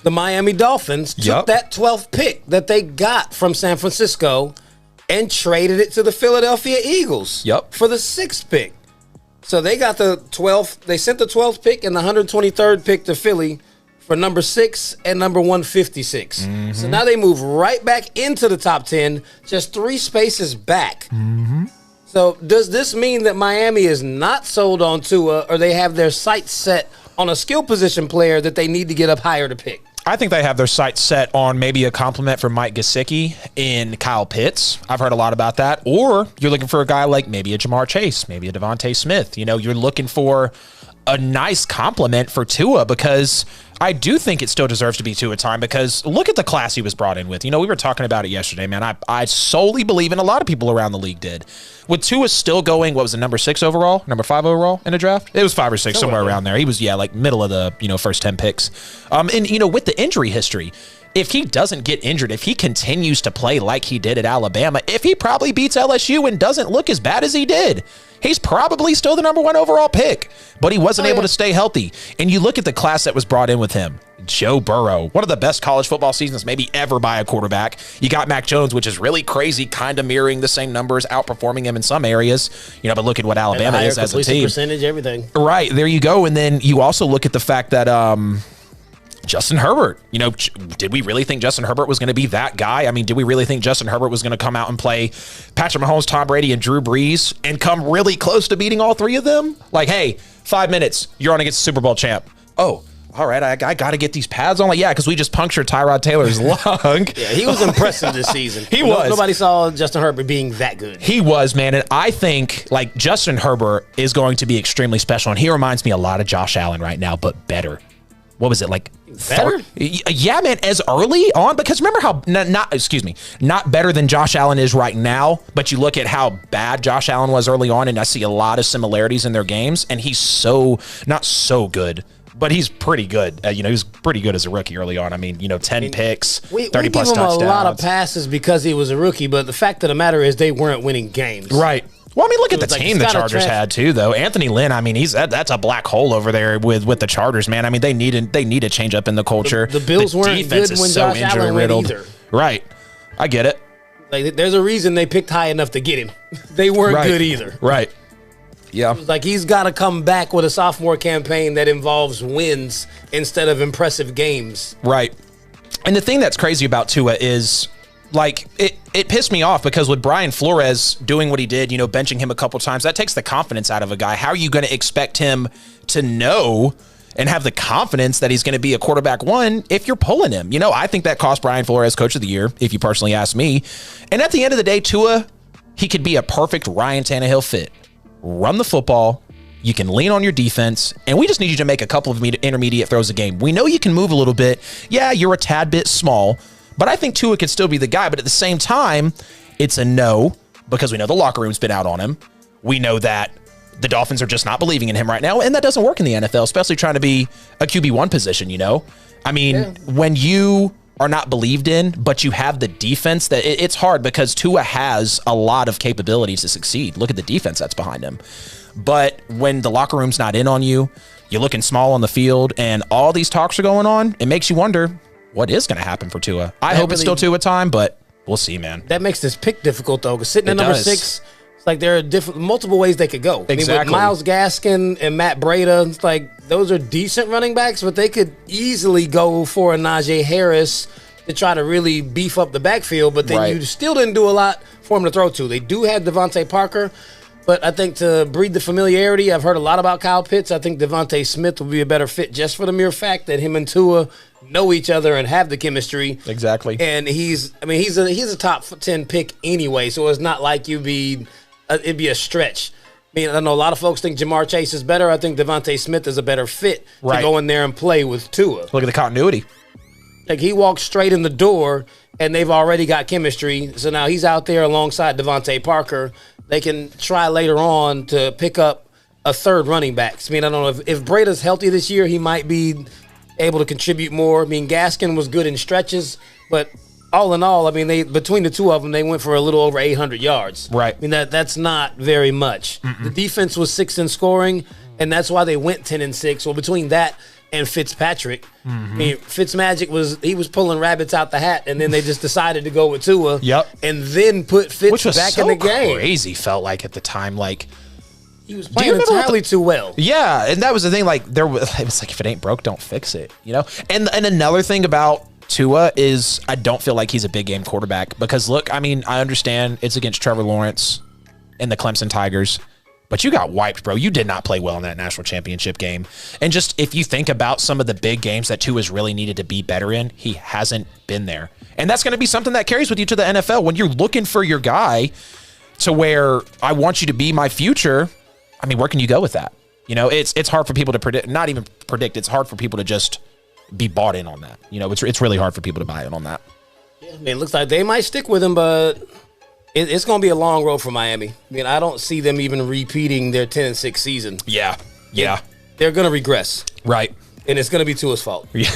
The Miami Dolphins took that 12th pick that they got from San Francisco and traded it to the Philadelphia Eagles for the 6th pick. So they got the 12th. They sent the 12th pick and the 123rd pick to Philly for number 6 and number 156. So now they move right back into the top 10, just 3 spaces back. So does this mean that Miami is not sold on Tua, or they have their sights set on a skill position player that they need to get up higher to pick? I think they have their sights set on maybe a compliment from Mike Gesicki in Kyle Pitts. I've heard a lot about that. Or you're looking for a guy like maybe a Jamar Chase, maybe a Devontae Smith. You know, you're looking for a nice compliment for Tua, because I do think it still deserves to be Tua time, because look at the class he was brought in with. You know, we were talking about it yesterday, man. I solely believe, and a lot of people around the league did, with Tua still going, what was it, number 6 overall, number 5 overall in a draft? It was 5 or 6, somewhere around there. He was, like middle of the, first 10 picks. And, with the injury history, if he doesn't get injured, if he continues to play like he did at Alabama, if he probably beats LSU and doesn't look as bad as he did, he's probably still the number 1 overall pick, but he wasn't able to stay healthy. And you look at the class that was brought in with him. Joe Burrow, one of the best college football seasons maybe ever by a quarterback. You got Mac Jones, which is really crazy, kind of mirroring the same numbers, outperforming him in some areas. But look at what Alabama is as a team. Percentage, everything. Right, there you go. And then you also look at the fact that Justin Herbert, did we really think Justin Herbert was going to be that guy? I mean, did we really think Justin Herbert was going to come out and play Patrick Mahomes, Tom Brady, and Drew Brees and come really close to beating all 3 of them? Like, hey, 5 minutes, you're on against the Super Bowl champ. Oh, all right, I got to get these pads on. Like, yeah, because we just punctured Tyrod Taylor's lung. Yeah, he was impressive this season. He was. Nobody saw Justin Herbert being that good. He was, man. And I think, like, Justin Herbert is going to be extremely special. And he reminds me a lot of Josh Allen right now, but better. What was it, like? Better? Yeah, man, as early on, because remember how, not better than Josh Allen is right now, but you look at how bad Josh Allen was early on, and I see a lot of similarities in their games, and he's not so good, but he's pretty good. He was pretty good as a rookie early on. I mean, 10 picks, 30-plus touchdowns. We give him a lot of passes because he was a rookie, but the fact of the matter is they weren't winning games. Right. Well, I mean, look at the team the Chargers had too, though. Anthony Lynn, I mean, that's a black hole over there with the Chargers, man. I mean, they need a change up in the culture. The Bills weren't good when Josh Allen went either. Right. I get it. Like, there's a reason they picked high enough to get him. They weren't good either. Right. Yeah. Like, he's got to come back with a sophomore campaign that involves wins instead of impressive games. Right. And the thing that's crazy about Tua is, like, it pissed me off because with Brian Flores doing what he did, benching him a couple times, that takes the confidence out of a guy. How are you going to expect him to know and have the confidence that he's going to be a quarterback 1 if you're pulling him? I think that cost Brian Flores Coach of the Year, if you personally ask me. And at the end of the day, Tua, he could be a perfect Ryan Tannehill fit. Run the football. You can lean on your defense, and we just need you to make a couple of intermediate throws a game. We know you can move a little bit. Yeah, you're a tad bit small, but I think Tua could still be the guy. But at the same time, it's a no, because we know the locker room's been out on him. We know that the Dolphins are just not believing in him right now, and that doesn't work in the NFL, especially trying to be a QB1 position, I mean, when you are not believed in, but you have the defense, that it's hard, because Tua has a lot of capabilities to succeed. Look at the defense that's behind him. But when the locker room's not in on you, you're looking small on the field, and all these talks are going on, it makes you wonder, what is going to happen for Tua? I hope it's still Tua time, but we'll see, man. That makes this pick difficult, though, because sitting at number 6, it's like there are multiple ways they could go. Exactly. I mean, with Myles Gaskin and Matt Breida, it's like those are decent running backs, but they could easily go for a Najee Harris to try to really beef up the backfield, but then you still didn't do a lot for him to throw to. They do have Devontae Parker, but I think to breed the familiarity, I've heard a lot about Kyle Pitts. I think Devontae Smith will be a better fit just for the mere fact that him and Tua know each other and have the chemistry. Exactly. And he's a top 10 pick anyway, so it's not like it'd be a stretch. I mean, I know a lot of folks think Jamar Chase is better. I think Devontae Smith is a better fit to go in there and play with Tua. Look at the continuity. Like, he walks straight in the door, and they've already got chemistry. So now he's out there alongside Devontae Parker. They can try later on to pick up a third running back. I mean, I don't know if Breida's healthy this year, he might be able to contribute more. I mean, Gaskin was good in stretches, but all in all, I mean, between the two of them, they went for a little over 800 yards. Right. I mean, that's not very much. The defense was 6th in scoring, and that's why they went 10-6. Well, between that and Fitzpatrick. I mean, Fitzmagic was pulling rabbits out the hat, and then they just decided to go with Tua. And then put Fitz back in the game. Crazy felt like at the time, like he was playing entirely too well. Yeah, and that was the thing. Like it was like if it ain't broke, don't fix it. You know. And another thing about Tua is I don't feel like he's a big game quarterback because look, I mean, I understand it's against Trevor Lawrence and the Clemson Tigers. But you got wiped, bro. You did not play well in that national championship game. And just if you think about some of the big games that Tua's really needed to be better in, he hasn't been there. And that's going to be something that carries with you to the NFL. When you're looking for your guy to where I want you to be my future, I mean, where can you go with that? You know, it's hard for people to predict, not even predict. It's hard for people to just be bought in on that. You know, it's really hard for people to buy in on that. Yeah, I mean, it looks like they might stick with him, but it's going to be a long road for Miami. I mean, I don't see them even repeating their 10-6 season. Yeah. They're going to regress. Right. And it's going to be Tua's fault. Yeah.